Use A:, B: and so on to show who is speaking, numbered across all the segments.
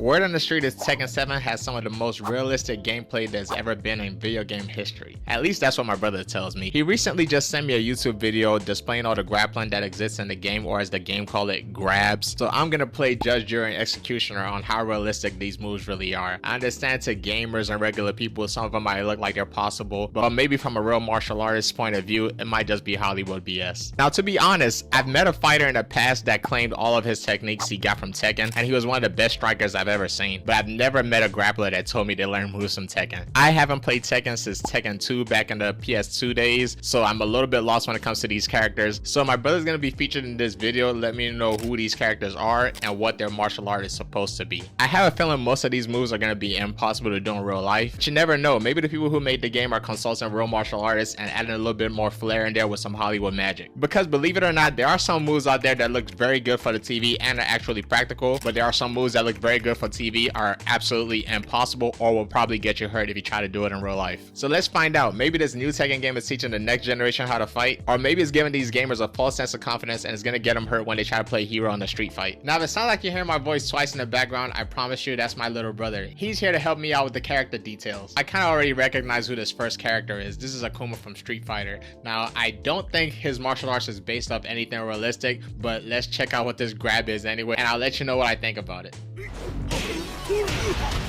A: Word on the street is Tekken 7 has some of the most realistic gameplay there's ever been in video game history. At least that's what my brother tells me. He recently just sent me a YouTube video displaying all the grappling that exists in the game, or as the game call it, grabs. So I'm gonna play judge, jury, and executioner on how realistic these moves really are. I understand to gamers and regular people, some of them might look like they're possible, but maybe from a real martial artist's point of view, it might just be Hollywood BS. Now, to be honest, I've met a fighter in the past that claimed all of his techniques he got from Tekken, and he was one of the best strikers I've ever seen, but I've never met a grappler that told me they learned moves from Tekken. I haven't played Tekken since Tekken 2 back in the PS2 days, so I'm a little bit lost when it comes to these characters. So my brother's gonna be featured in this video. Let me know who these characters are and what their martial art is supposed to be. I have a feeling most of these moves are gonna be impossible to do in real life, but you never know. Maybe the people who made the game are consulting real martial artists and adding a little bit more flair in there with some Hollywood magic. Because believe it or not, there are some moves out there that look very good for the TV and are actually practical, but there are some moves that look very good for TV are absolutely impossible or will probably get you hurt if you try to do it in real life. So let's find out. Maybe this new Tekken game is teaching the next generation how to fight, or maybe it's giving these gamers a false sense of confidence and it's gonna get them hurt when they try to play hero in the street fight. Now, if it sounds like you hear my voice twice in the background, I promise you that's my little brother. He's here to help me out with the character details. I kind of already recognize who this first character is. This is Akuma from Street Fighter. Now, I don't think his martial arts is based off anything realistic, but let's check out what this grab is anyway, and I'll let you know what I think about it.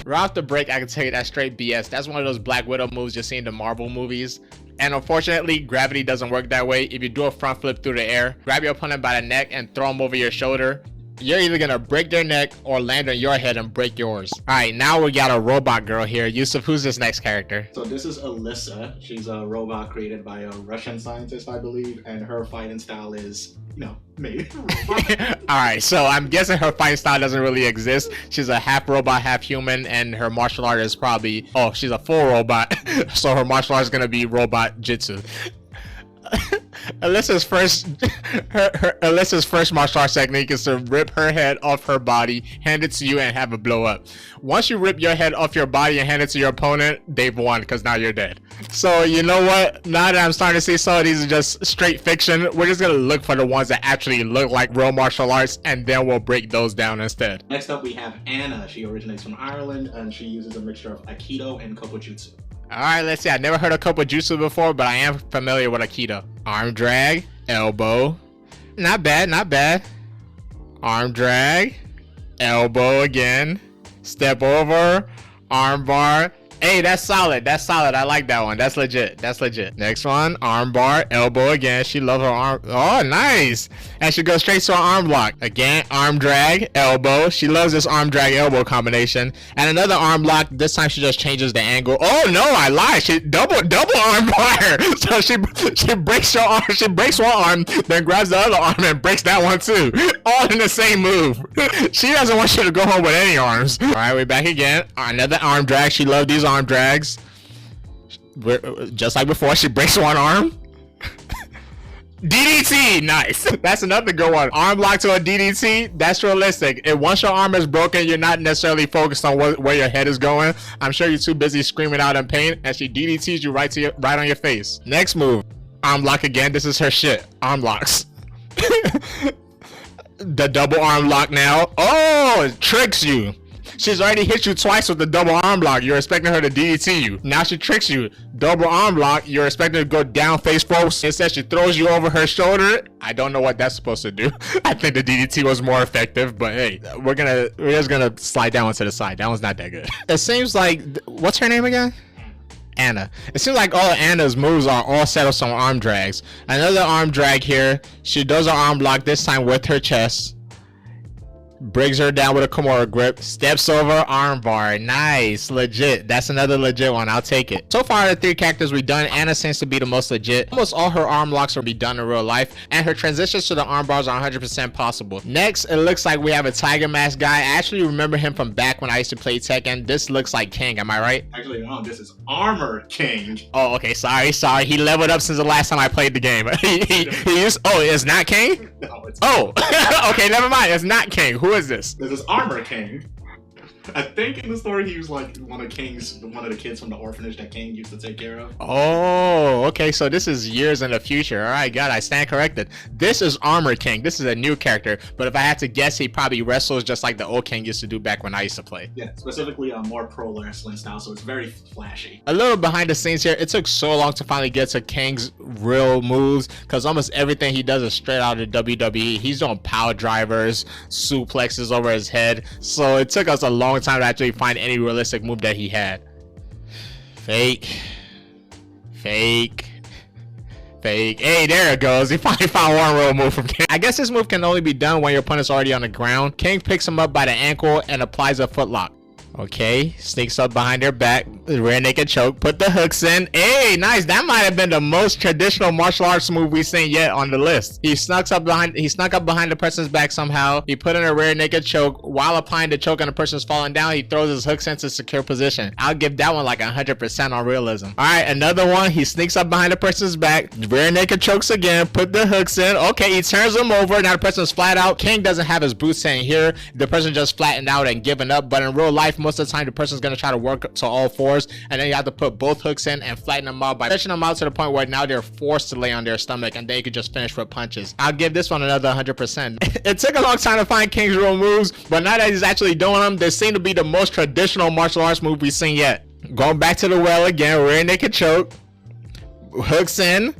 A: Right off the break, I can tell you that's straight BS. That's one of those Black Widow moves you see in the Marvel movies. And unfortunately, gravity doesn't work that way. If you do a front flip through the air, grab your opponent by the neck and throw him over your shoulder, you're either gonna break their neck or land on your head and break yours. Alright, now we got a robot girl here. Yusuff, who's this next character?
B: So this is Alyssa. She's a robot created by a Russian scientist, I believe, and her fighting style is, you know, made.
A: Alright, so I'm guessing her fighting style doesn't really exist. She's a half robot, half human, and her martial art is probably, oh, she's a full robot, so her martial art is gonna be robot jitsu. Alyssa's first martial arts technique is to rip her head off her body, hand it to you, and have it blow up. Once you rip your head off your body and hand it to your opponent, they've won because now you're dead. So you know what? Now that I'm starting to see some of these are just straight fiction, we're just gonna look for the ones that actually look like real martial arts, and then we'll break those down instead.
B: Next up, we have Anna. She originates from Ireland, and she uses a mixture of Aikido and Kopojutsu.
A: Alright, let's see. I never heard of Kopojutsu before, but I am familiar with Aikido. Arm drag, elbow. Not bad, not bad. Arm drag, elbow again. Step over, arm bar. Hey, that's solid. That's solid. I like that one. That's legit. That's legit. Next one, arm bar, elbow again. She loves her arm. Oh, nice. And she goes straight to her arm block. Again, arm drag, elbow. She loves this arm drag elbow combination. And another arm block. This time she just changes the angle. Oh no, I lied. She double arm bar. So she breaks her arm. She breaks one arm, then grabs the other arm and breaks that one too. All in the same move. She doesn't want you to go home with any arms. All right, we're back again. Another arm drag. She loves these arm drags. Just like before, she breaks one arm. DDT, nice. That's another good one. Arm lock to a DDT, that's realistic. If once your arm is broken, you're not necessarily focused on where your head is going. I'm sure you're too busy screaming out in pain, and she DDTs you right on your face. Next move, arm lock again. This is her shit. Arm locks. The double arm lock now. Oh, it tricks you. She's already hit you twice with the double arm lock. You're expecting her to DDT you. Now she tricks you. Double arm lock. You're expecting her to go down face forward. Instead, she throws you over her shoulder. I don't know what that's supposed to do. I think the DDT was more effective, but hey, we're just gonna slide that one to the side. That one's not that good. It seems like, what's her name again? Anna. It seems like all of Anna's moves are all set up on arm drags. Another arm drag here. She does her arm block, this time with her chest. Brings her down with a Kimura grip. Steps over, arm bar. Nice. Legit. That's another legit one. I'll take it. So far, the three characters we've done, Anna seems to be the most legit. Almost all her arm locks will be done in real life, and her transitions to the arm bars are 100% possible. Next, it looks like we have a Tiger Mask guy. I actually remember him from back when I used to play Tekken. This looks like King. Am I right?
B: Actually, no. This is Armor King.
A: Oh, okay. Sorry. He leveled up since the last time I played the game. he used. Oh, it's not King?
B: No, it's
A: Oh, okay. Never mind. It's not King. Who is this?
B: This is Armor King. I think in the story he was like one of the kids from the orphanage that King used to take care of.
A: Oh, okay, so this is years in the future. All right, God, I stand corrected. This is Armor King. This is a new character, but if I had to guess, he probably wrestles just like the old King used to do back when I used to play.
B: Yeah, specifically a more pro wrestling style, so it's very flashy.
A: A little behind the scenes here, it took so long to finally get to King's real moves, because almost everything he does is straight out of WWE. He's doing power drivers, suplexes over his head, so it took us a long time to actually find any realistic move that he had. Fake. Hey, there it goes. He finally found one real move from King. I guess this move can only be done when your opponent's already on the ground. King picks him up by the ankle and applies a footlock. Okay, sneaks up behind their back, rear naked choke, put the hooks in. Hey, nice. That might have been the most traditional martial arts move we've seen yet on the list. He snuck up behind the person's back somehow. He put in a rear naked choke. While applying the choke and the person's falling down, he throws his hooks into secure position. I'll give that one like 100% on realism. All right, another one. He sneaks up behind the person's back, rear naked chokes again, put the hooks in. Okay, he turns him over. Now the person's flat out. King doesn't have his boots in here. The person just flattened out and given up. But in real life, most of the time, the person's going to try to work to all fours, and then you have to put both hooks in and flatten them out by pushing them out to the point where now they're forced to lay on their stomach, and they could just finish with punches. I'll give this one another 100%. It took a long time to find King's real moves, but now that he's actually doing them, they seem to be the most traditional martial arts move we've seen yet. Going back to the well again, rear naked choke, hooks in,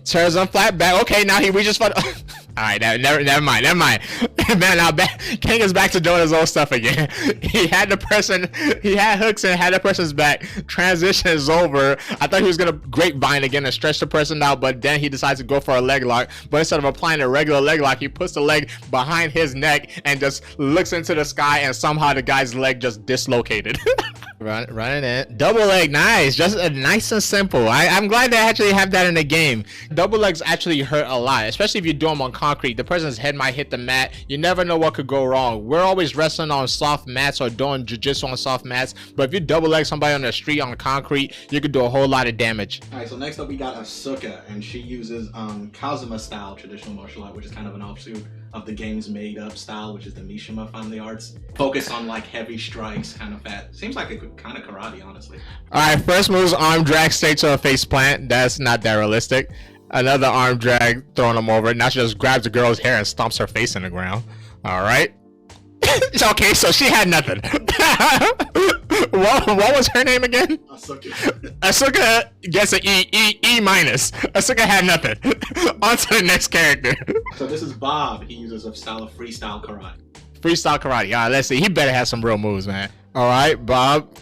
A: turns them flat back. Okay, now he reaches for the all right, never mind. Man, now King is back to doing his own stuff again. He had hooks and had the person's back. Transition is over. I thought he was gonna grapevine again and stretch the person out, but then he decides to go for a leg lock. But instead of applying a regular leg lock, he puts the leg behind his neck and just looks into the sky, and somehow the guy's leg just dislocated. Running in. Double leg, nice. Just nice and simple. I'm glad they actually have that in the game. Double legs actually hurt a lot, especially if you do them on concrete. The person's head might hit the mat. You never know what could go wrong. We're always wrestling on soft mats or doing jiu-jitsu on soft mats, but if you double leg somebody on the street on concrete, you could do a whole lot of damage.
B: Alright, so next up we got Asuka, and she uses Kazuma style traditional martial art, which is kind of an offshoot of the game's made up style, which is the Mishima family arts. Focus on like heavy strikes, kind of fat. Seems like it could kind of karate, honestly.
A: Alright, first move's arm drag straight to a face plant. That's not that realistic. Another arm drag, throwing him over. Now she just grabs the girl's hair and stomps her face in the ground. Alright. Okay, so she had nothing. What was her name again?
B: Asuka.
A: Asuka gets an E minus. Asuka had nothing. On to the next character.
B: So this is Bob. He uses a style of freestyle karate.
A: Freestyle karate. Alright, let's see. He better have some real moves, man. Alright, Bob.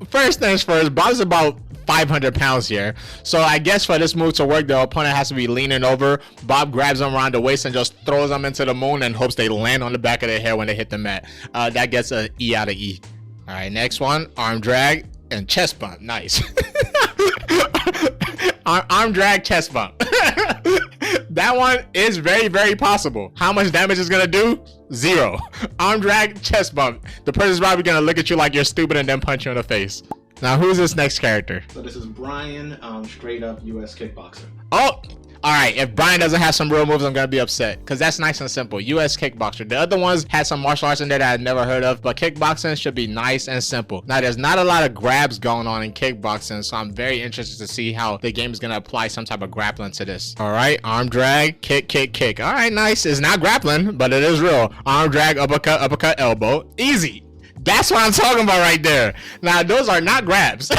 A: First things first, Bob's about 500 pounds here, so I guess for this move to work, the opponent has to be leaning over. Bob grabs them around the waist and just throws them into the moon and hopes they land on the back of their head when they hit the mat. That gets an E out of E. All right, next one, arm drag and chest bump. Nice. Arm drag, chest bump. That one is very, very possible. How much damage is gonna do? 0. Arm drag, chest bump. The person's probably gonna look at you like you're stupid and then punch you in the face. Now, who's this next character?
B: So this is Brian, straight up US kickboxer.
A: Oh, all right. If Brian doesn't have some real moves, I'm gonna be upset, because that's nice and simple. US kickboxer. The other ones had some martial arts in there that I'd never heard of, but kickboxing should be nice and simple. Now, there's not a lot of grabs going on in kickboxing, so I'm very interested to see how the game is gonna apply some type of grappling to this. All right, arm drag, kick, kick, kick. All right, nice. It's not grappling, but it is real. Arm drag, uppercut, uppercut, elbow. Easy. That's what I'm talking about right there. Now, those are not grabs,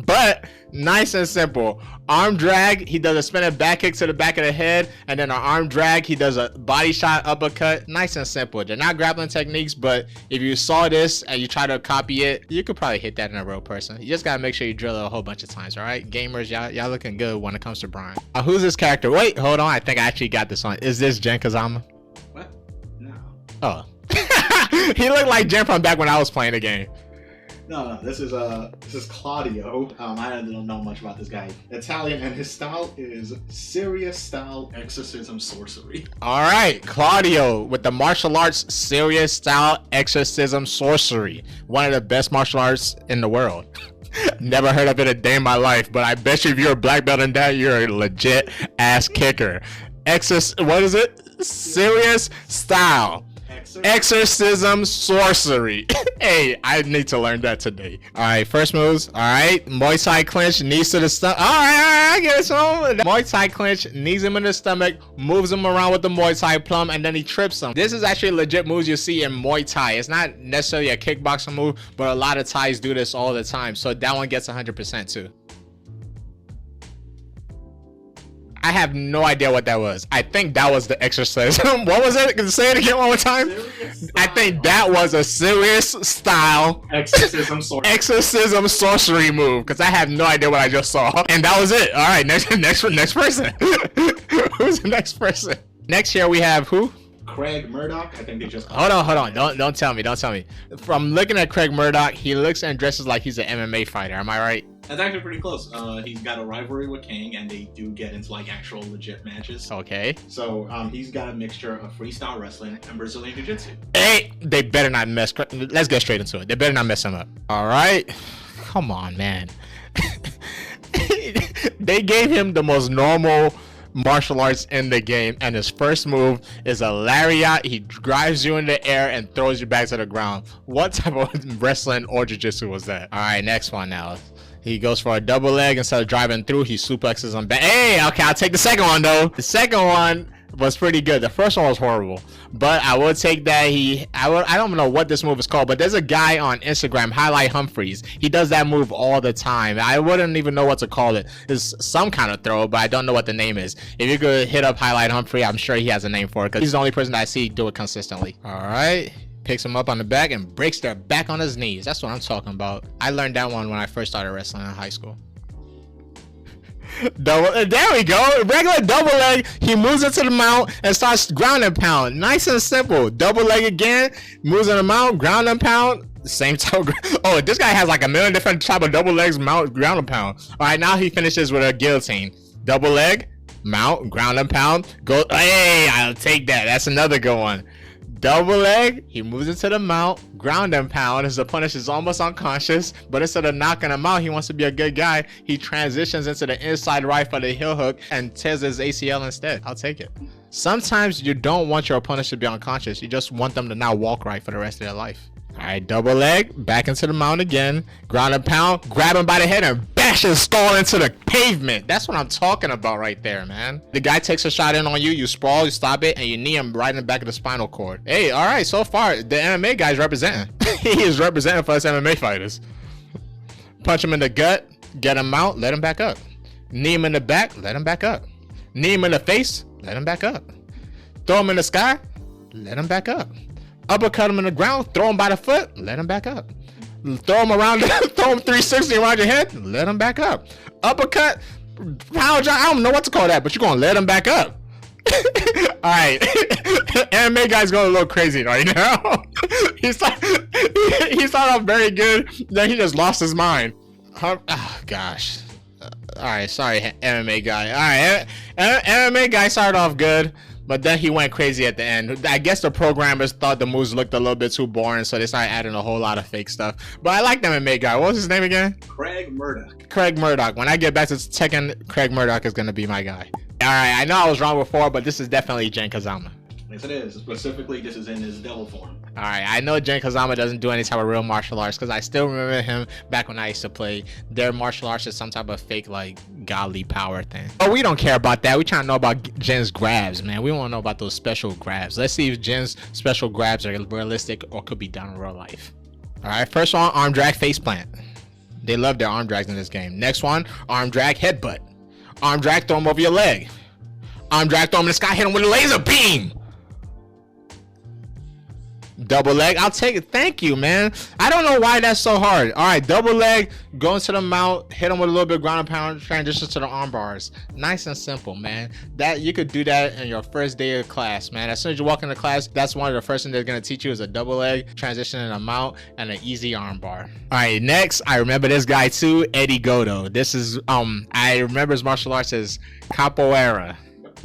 A: but nice and simple. Arm drag, he does a spinning back kick to the back of the head, and then an arm drag, he does a body shot uppercut. Nice and simple. They're not grappling techniques, but if you saw this and you try to copy it, you could probably hit that in a real person. You just gotta make sure you drill it a whole bunch of times, all right? Gamers, y'all looking good when it comes to Brian. Who's this character? Wait, hold on. I think I actually got this one. Is this Jen Kazama?
B: What? No.
A: Oh. He looked like Jen from back when I was playing the game.
B: No, this is Claudio. I don't know much about this guy. Italian, and his style is serious style exorcism sorcery.
A: All right, Claudio with the martial arts serious style exorcism sorcery. One of the best martial arts in the world. Never heard of it a day in my life, but I bet you if you're a black belt in that, you're a legit ass kicker. What is it? Serious style. Exorcism sorcery. Hey, I need to learn that today. All right, first moves. All right, Muay Thai clinch, knees to the stomach. All right, I get some. Muay Thai clinch, knees him in the stomach, moves him around with the Muay Thai plum, and then he trips him. This is actually legit moves you see in Muay Thai. It's not necessarily a kickboxing move, but a lot of Thais do this all the time. So that one gets 100% too. I have no idea what that was. I think that was the exorcism. What was it? Say it again one more time. I think that was a serious style
B: exorcism
A: sorcery move, because I have no idea what I just saw. And that was it. All right, next person. Who's the next person? Next here we have who?
B: Craig Murdock. I think they just
A: hold on. Don't tell me. From looking at Craig Murdock, he looks and dresses like he's an MMA fighter. Am I right?
B: That's actually pretty close. He's got a rivalry with King, and they do get into like actual legit matches.
A: Okay.
B: So he's got a mixture of freestyle wrestling and Brazilian Jiu-Jitsu.
A: Hey, they better not mess. Let's get straight into it. They better not mess him up. All right. Come on, man. They gave him the most normal martial arts in the game, and his first move is a lariat. He drives you in the air and throws you back to the ground. What type of wrestling or jiu-jitsu was that? All right, next one now. He goes for a double leg. Instead of driving through, he suplexes him back. Hey, okay, I'll take the second one though. The second one was pretty good. The first one was horrible, but I would take that. I don't know what this move is called, but there's a guy on Instagram, Highlight Humphreys. He does that move all the time. I wouldn't even know what to call it. It's some kind of throw, but I don't know what the name is. If you could hit up Highlight Humphrey, I'm sure he has a name for it, because he's the only person that I see do it consistently. All right. Picks him up on the back and breaks their back on his knees. That's what I'm talking about. I learned that one when I first started wrestling in high school. Double, there we go. Regular double leg. He moves into the mount and starts ground and pound. Nice and simple. Double leg again. Moves in the mount, ground and pound. Same type. Oh, this guy has like a million different type of double legs, mount, ground and pound. All right, now he finishes with a guillotine. Double leg, mount, ground and pound. Go. Hey, I'll take that. That's another good one. Double leg, he moves into the mount, ground and pound. His opponent is almost unconscious, but instead of knocking him out, he wants to be a good guy. He transitions into the inside right for the heel hook and tears his ACL instead. I'll take it. Sometimes you don't want your opponent to be unconscious. You just want them to not walk right for the rest of their life. All right, double leg, back into the mount again, ground and pound, grab him by the head and bash his skull into the pavement. That's what I'm talking about right there, man. The guy takes a shot in on you, you sprawl, you stop it, and you knee him right in the back of the spinal cord. Hey, all right, so far, the MMA guy's representing. He is representing for us MMA fighters. Punch him in the gut, get him out, let him back up. Knee him in the back, let him back up. Knee him in the face, let him back up. Throw him in the sky, let him back up. Uppercut him in the ground, throw him by the foot, let him back up. Throw him around, throw him 360 around your head, let him back up. Uppercut, power drive, I don't know what to call that, but you're gonna let him back up. All right, MMA guy's going a little crazy right now. he started off very good, then he just lost his mind. Oh gosh. All right, sorry, MMA guy. All right, MMA guy started off good, but then he went crazy at the end. I guess the programmers thought the moves looked a little bit too boring, so they started adding a whole lot of fake stuff. But I like the MMA guy. What was his name again?
B: Craig Murdock.
A: Craig Murdock. When I get back to Tekken, Craig Murdock is going to be my guy. All right, I know I was wrong before, but this is definitely Jen Kazama.
B: Yes, it is. Specifically, this is in his devil form.
A: All right, I know Jen Kazama doesn't do any type of real martial arts, because I still remember him back when I used to play. Their martial arts is some type of fake, like, godly power thing. But we don't care about that. We trying to know about Jen's grabs, man. We want to know about those special grabs. Let's see if Jen's special grabs are realistic or could be done in real life. All right, first one, arm drag face plant. They love their arm drags in this game. Next one, arm drag headbutt. Arm drag, throw him over your leg. Arm drag, throw him in the sky, hit him with a laser beam. Double leg, I'll take it. Thank you, man. I don't know why that's so hard. All right, double leg, go into the mount, hit him with a little bit of ground and pound, transition to the arm bars. Nice and simple, man. That you could do that in your first day of class, man. As soon as you walk into class, that's one of the first things they're gonna teach you is a double leg, transition in a mount, and an easy arm bar. All right, next, I remember this guy too, Eddie Godo. This is I remember his martial arts as capoeira.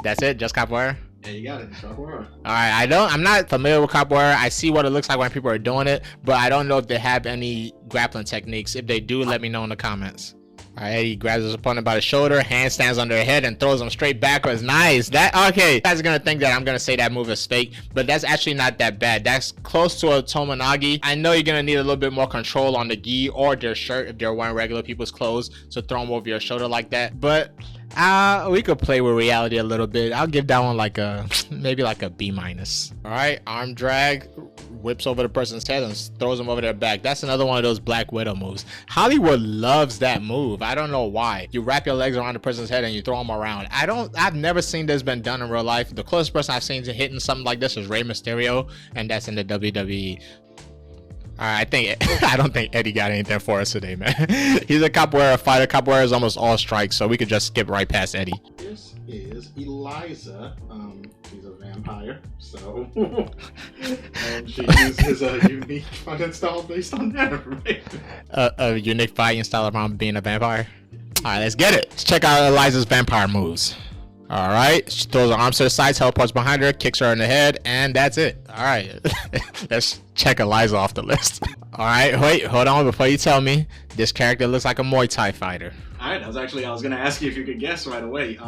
A: That's it, just capoeira.
B: Yeah, you got it. Capoeira.
A: All right, I'm not familiar with capoeira. I see what it looks like when people are doing it, but I don't know if they have any grappling techniques. If they do, let me know in the comments. Alright, he grabs his opponent by the shoulder, handstands under the head, and throws him straight backwards. Nice. That okay. You guys are gonna think that I'm gonna say that move is fake, but that's actually not that bad. That's close to a Tomonagi. I know you're gonna need a little bit more control on the gi or their shirt if they're wearing regular people's clothes, so throw them over your shoulder like that. But we could play with reality a little bit. I'll give that one like a maybe like a B-. Alright, arm drag, whips over the person's head and throws them over their back. That's another one of those Black Widow moves. Hollywood loves that move. I don't know why. You wrap your legs around the person's head and you throw them around. I've never seen this been done in real life. The closest person I've seen to hitting something like this is Rey Mysterio, and that's in the WWE. I don't think Eddie got anything for us today, man. He's a capoeira fighter. Capoeira is almost all strikes, so we could just skip right past Eddie.
B: This is Eliza. She's a vampire, so and she uses a unique fighting style based on that, right?
A: A unique fighting style around being a vampire. All right, let's get it. Let's check out Eliza's vampire moves. All right, she throws her arms to the side, teleports behind her, kicks her in the head, and that's it. All right, let's check Eliza off the list. All right, wait, hold on before you tell me. This character looks like a Muay Thai fighter.
B: All right, I was gonna ask you if you could guess right away.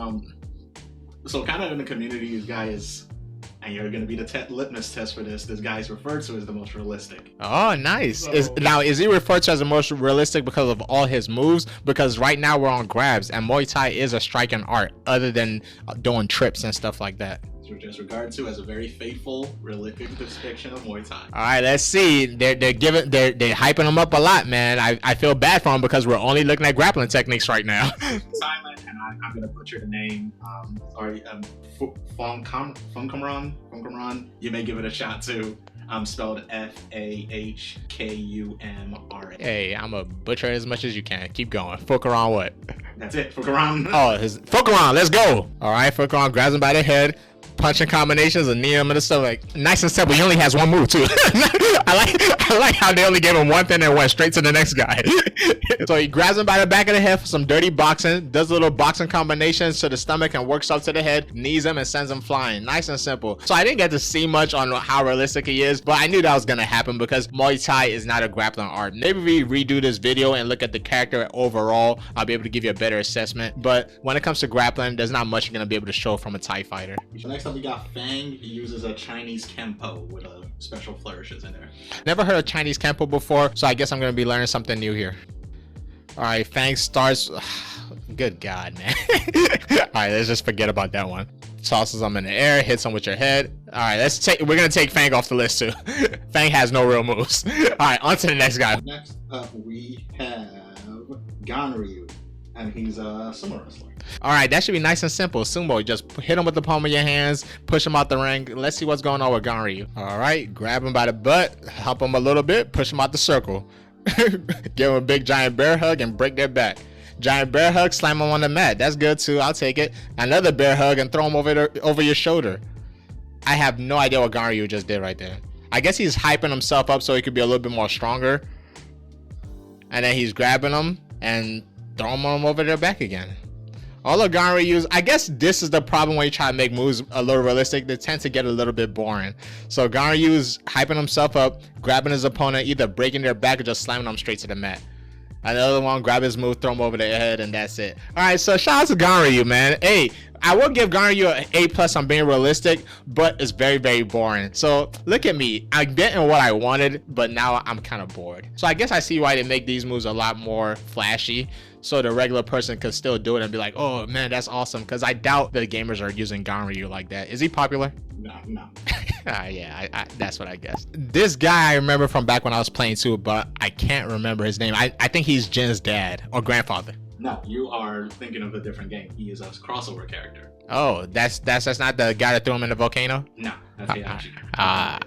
B: So kind of in the community, this guy is, and you're gonna be the litmus test for this. This guy is referred to as the most realistic.
A: Oh, nice.
B: So,
A: is he referred to as the most realistic because of all his moves? Because right now we're on grabs, and Muay Thai is a striking art, other than doing trips and stuff like that.
B: Just referred to as a very faithful, realistic depiction of Muay Thai.
A: All right, let's see. They're hyping him up a lot, man. I feel bad for him because we're only looking at grappling techniques right now.
B: Silent, and I'm gonna butcher the name. Fungkamran. You may give it a shot too. Spelled Fahkumra.
A: Hey, I'm a butcher as much as you can. Keep going. Fahkumra what?
B: That's it. Fahkumra.
A: Oh, Fahkumra. Let's go. All right, Fahkumra grabs him by the head. Punching combinations and knee him and stuff, like nice and simple. He only has one move too. I like how they only gave him one thing and went straight to the next guy. So he grabs him by the back of the head for some dirty boxing, does little boxing combinations to the stomach and works up to the head, knees him and sends him flying. Nice and simple. So I didn't get to see much on how realistic he is, but I knew that was gonna happen because Muay Thai is not a grappling art. Maybe we redo this video and look at the character overall. I'll be able to give you a better assessment. But when it comes to grappling, there's not much you're gonna be able to show from a Thai fighter.
B: Next up we got Fang. He uses a Chinese Kempo with a special flourishes in there.
A: Never heard of Chinese Kempo before, so I guess I'm gonna be learning something new here. All right, Fang starts. Good God, man. All right, let's just forget about that one. Tosses him in the air, hits him with your head. All right, we're gonna take Fang off the list too. Fang has no real moves. All right, on to the next guy.
B: Next up we have Ganryu, and he's a sumo wrestler.
A: All right, that should be nice and simple. Sumo, just hit him with the palm of your hands, push him out the ring. Let's see what's going on with Ganryu. All right, grab him by the butt, help him a little bit, push him out the circle. Give him a big giant bear hug and break their back. Giant bear hug, slam him on the mat. That's good too. I'll take it. Another bear hug and throw him over your shoulder. I have no idea what Gario just did right there. I guess he's hyping himself up so he could be a little bit more stronger. And then he's grabbing him and throwing him over their back again. All of Garyu's, I guess this is the problem when you try to make moves a little realistic. They tend to get a little bit boring. So Garyu's hyping himself up, grabbing his opponent, either breaking their back or just slamming them straight to the mat. Another one, grab his move, throw him over their head, and that's it. All right, so shout out to Ganryu, man. Hey, I will give Ganryu an A+ on being realistic, but it's very, very boring. So look at me. I'm getting what I wanted, but now I'm kind of bored. So I guess I see why they make these moves a lot more flashy, so the regular person could still do it and be like, oh man, that's awesome. Because I doubt the gamers are using Ganryu like that. Is he popular?
B: No.
A: Yeah, that's what I guessed. This guy I remember from back when I was playing too, but I can't remember his name. I think he's Jin's dad or grandfather.
B: No, you are thinking of a different game. He is a crossover character.
A: Oh, that's not the guy that threw him in the volcano?
B: No, that's Heihachi.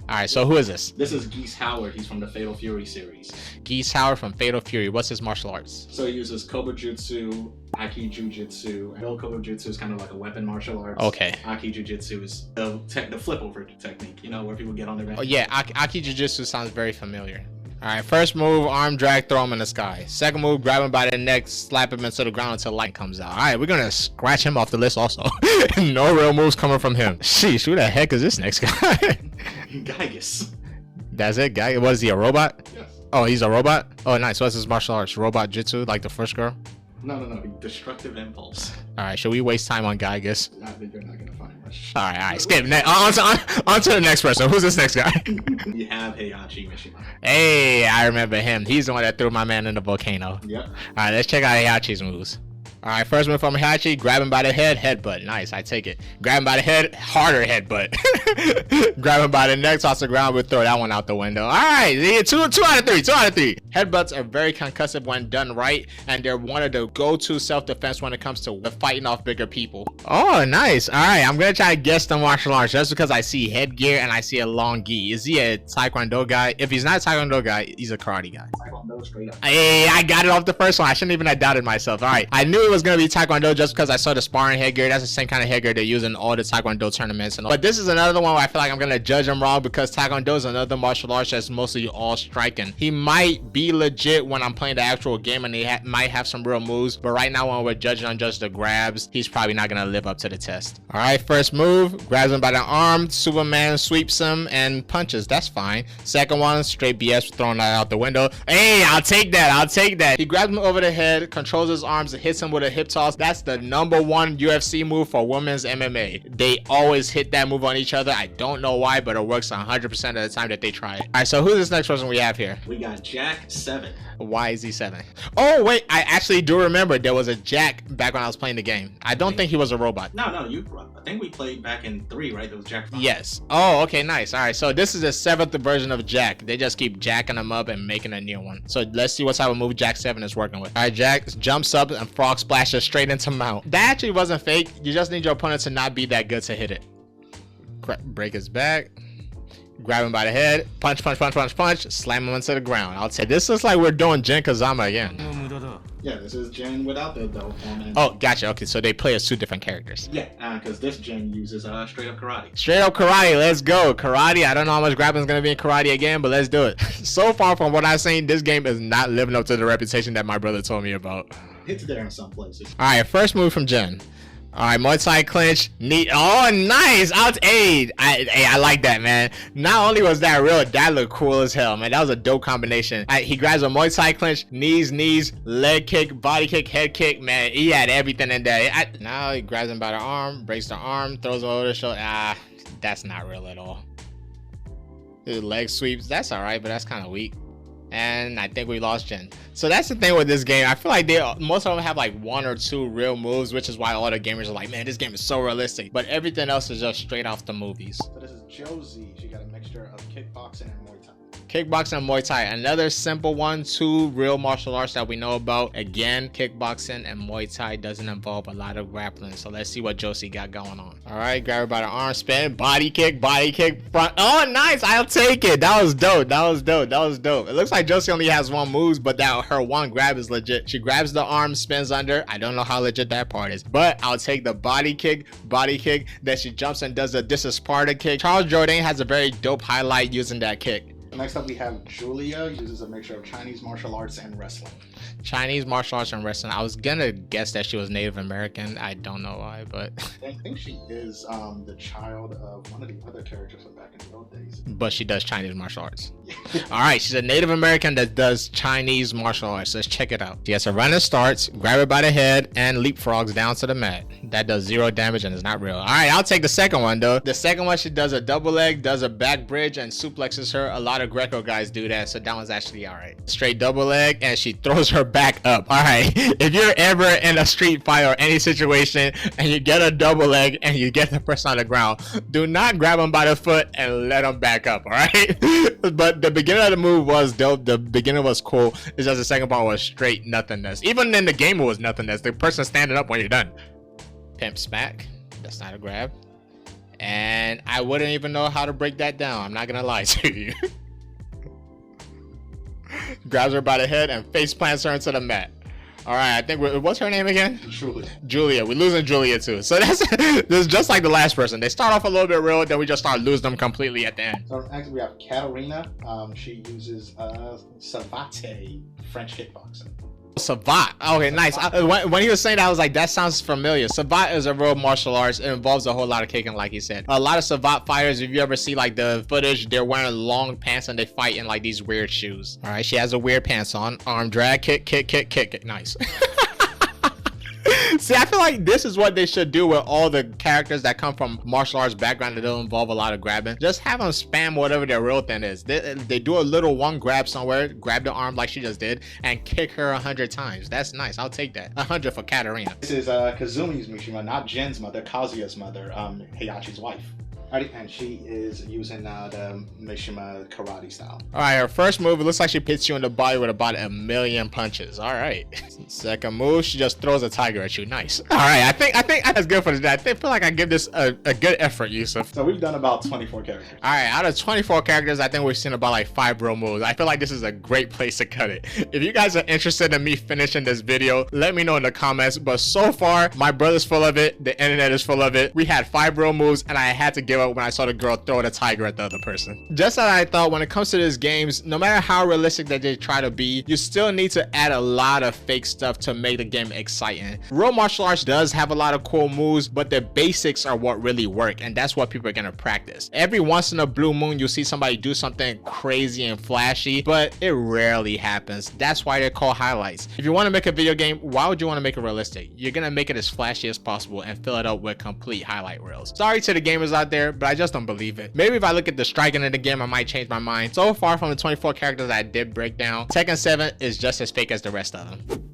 A: All right, so who is this?
B: This is Geese Howard. He's from the Fatal Fury series.
A: Geese Howard from Fatal Fury. What's his martial arts?
B: So he uses Koba Jutsu, Aki Jujitsu. Koba Jutsu is kind of like a weapon martial arts.
A: Okay.
B: Aki Jujitsu is the flip over technique, you know, where people get on their back.
A: Oh yeah, Aki Jujitsu sounds very familiar. All right, first move, arm drag, throw him in the sky. Second move, grab him by the neck, slap him into the ground until light comes out. All right, we're gonna scratch him off the list also. No real moves coming from him. Sheesh, who the heck is this next guy?
B: Gygus.
A: That's it, guy. What is he, a robot?
B: Yes.
A: Oh, he's a robot? Oh, nice. What's his martial arts? Robot Jitsu, like the first girl?
B: No. Destructive impulse.
A: All right, should we waste time on guy, I guess?
B: I think you're not gonna find much.
A: All right, skip. On to the next person. Who's this next guy?
B: We have Heihachi Mishima.
A: Hey, I remember him. He's the one that threw my man in the volcano.
B: Yep.
A: All right, let's check out Heihachi's moves. All right, first move from Heihachi, grab him by the head, headbutt. Nice, I take it. Grab him by the head, harder headbutt. Grab him by the neck, toss the ground, we'll throw that one out the window. All right, two out of three. Headbutts are very concussive when done right, and they're one of the go-to self-defense when it comes to fighting off bigger people. Oh, nice. All right, I'm gonna try to guess the martial arts just because I see headgear and I see a long gi. Is he a Taekwondo guy? If he's not a Taekwondo guy, he's a karate guy.
B: Taekwondo straight up.
A: Hey, I got it off the first one. I shouldn't even have doubted myself. All right, I knew it was gonna be Taekwondo just because I saw the sparring headgear. That's the same kind of headgear they use in all the Taekwondo tournaments. But this is another one where I feel like I'm gonna judge him wrong because Taekwondo is another martial arts that's mostly all striking. He might be legit when I'm playing the actual game and he might have some real moves, but right now when we're judging on just the grabs, he's probably not gonna live up to the test. All right, first move, grabs him by the arm, Superman sweeps him and punches. That's fine. Second one, straight BS, throwing that out the window. Hey, I'll take that. He grabs him over the head, controls his arms, and hits him with a hip toss. That's the #1 UFC move for women's MMA. They always hit that move on each other. I don't know why, but it works 100% of the time that they try it. All right, so who's this next person we have here?
B: We got Jack 7.
A: Why is he 7? Oh, wait, I actually do remember there was a Jack back when I was playing the game. I don't think he was a robot.
B: No, I think we played back in 3, right? There was Jack 5.
A: Yes. Oh, okay, nice. All right, so this is the 7th version of Jack. They just keep jacking him up and making a new one. So let's see what type of move Jack 7 is working with. All right, Jack jumps up and frog splashes straight into mount. That actually wasn't fake. You just need your opponent to not be that good to hit it. Break his back. Grab him by the head. Punch. Slam him into the ground. I'll say this looks like we're doing Jin Kazama again.
B: Yeah, this is Jin without the double form.
A: Oh, gotcha. Okay, so they play as 2 different characters.
B: Yeah, because this Jin uses straight up karate.
A: Straight up karate, let's go. Karate, I don't know how much grappling is going to be in karate again, but let's do it. So far from what I've seen, this game is not living up to the reputation that my brother told me about.
B: It's there in some places.
A: All right, first move from Jin. All right, Muay Thai clinch, knee. Oh, nice. I like that, man. Not only was that real, that looked cool as hell, man. That was a dope combination. He grabs a Muay Thai clinch, knees, leg kick, body kick, head kick, man. He had everything in there. Now he grabs him by the arm, breaks the arm, throws him over the shoulder. That's not real at all. His leg sweeps. That's all right, but that's kind of weak. And I think we lost Jin. So that's the thing with this game. I feel like most of them have like 1 or 2 real moves, which is why all the gamers are like, man, this game is so realistic. But everything else is just straight off the movies.
B: So this is Josie. She got a mixture of kickboxing and Muay Thai.
A: Kickboxing and Muay Thai, another simple one. 2 real martial arts that we know about. Again, kickboxing and Muay Thai doesn't involve a lot of grappling. So let's see what Josie got going on. All right, grab her by the arm, spin, body kick, front. Oh, nice, I'll take it. That was dope. It looks like Josie only has 1 move, but that her 1 grab is legit. She grabs the arm, spins under. I don't know how legit that part is, but I'll take the body kick. Then she jumps and does this is Sparta kick. Charles Jourdain has a very dope highlight using that kick.
B: Next up, we have Julia, uses a mixture of Chinese martial arts and wrestling.
A: Chinese martial arts and wrestling. I was gonna guess that she was Native American. I don't know why, but
B: I think she is the child of one of the other characters from back in the old days.
A: But she does Chinese martial arts. All right, she's a Native American that does Chinese martial arts. Let's check it out. She has a running starts, grab her by the head, and leapfrogs down to the mat. That does 0 damage and is not real. All right, I'll take the second one though. The second one, she does a double leg, does a back bridge, and suplexes her. A lot of Greco guys do that, so that one's actually all right. Straight double leg, and she throws her back up. All right, if you're ever in a street fight or any situation and you get a double leg and you get the person on the ground, do not grab them by the foot and let them back up. All right, but the beginning of the move was dope. The beginning was cool. It's just the second part was straight nothingness. Even in the game it was nothingness. The person standing up when you're done. Pimp smack. That's not a grab, and I wouldn't even know how to break that down. I'm not gonna lie to you. Grabs her by the head and face plants her into the mat. All right, I think what's her name again? Julia. We're losing Julia too. So this is just like the last person. They start off a little bit real, then we just start losing them completely at the end.
B: So next we have Katarina. She uses savate French kickboxing.
A: Savat. Okay, nice. When he was saying that, I was like, that sounds familiar. Savat is a real martial arts. It involves a whole lot of kicking, like he said. A lot of Savat fighters, if you ever see like the footage, they're wearing long pants and they fight in like these weird shoes. All right, she has a weird pants on. Arm drag, kick, kick, kick, kick, kick. Nice. See, I feel like this is what they should do with all the characters that come from martial arts background that don't involve a lot of grabbing. Just have them spam whatever their real thing is. They do a little one grab somewhere, grab the arm like she just did, and kick her 100 times. That's nice. I'll take that. 100 for Katarina.
B: This is Kazumi's Mishima, not Jin's mother, Kazuya's mother, Heihachi's wife. Alright, and she is using the Mishima karate style.
A: Alright, her first move, it looks like she hits you in the body with about 1,000,000 punches. Alright. Second move, she just throws a tiger at you. Nice. Alright, I think that's good for today. I feel like I give this a good effort, Yusuff.
B: So we've done about 24 characters.
A: Alright, out of 24 characters, I think we've seen about like 5 real moves. I feel like this is a great place to cut it. If you guys are interested in me finishing this video, let me know in the comments. But so far, my brother's full of it. The internet is full of it. We had 5 real moves, and I had to give up when I saw the girl throw the tiger at the other person. Just as I thought, when it comes to these games, no matter how realistic that they try to be, you still need to add a lot of fake stuff to make the game exciting. Real martial arts does have a lot of cool moves, but the basics are what really work, and that's what people are gonna practice. Every once in a blue moon, you'll see somebody do something crazy and flashy, but it rarely happens. That's why they're called highlights. If you want to make a video game, why would you want to make it realistic? You're gonna make it as flashy as possible and fill it up with complete highlight reels. Sorry to the gamers out there, but I just don't believe it. Maybe if I look at the striking in the game, I might change my mind. So far from the 24 characters I did break down, Tekken 7 is just as fake as the rest of them.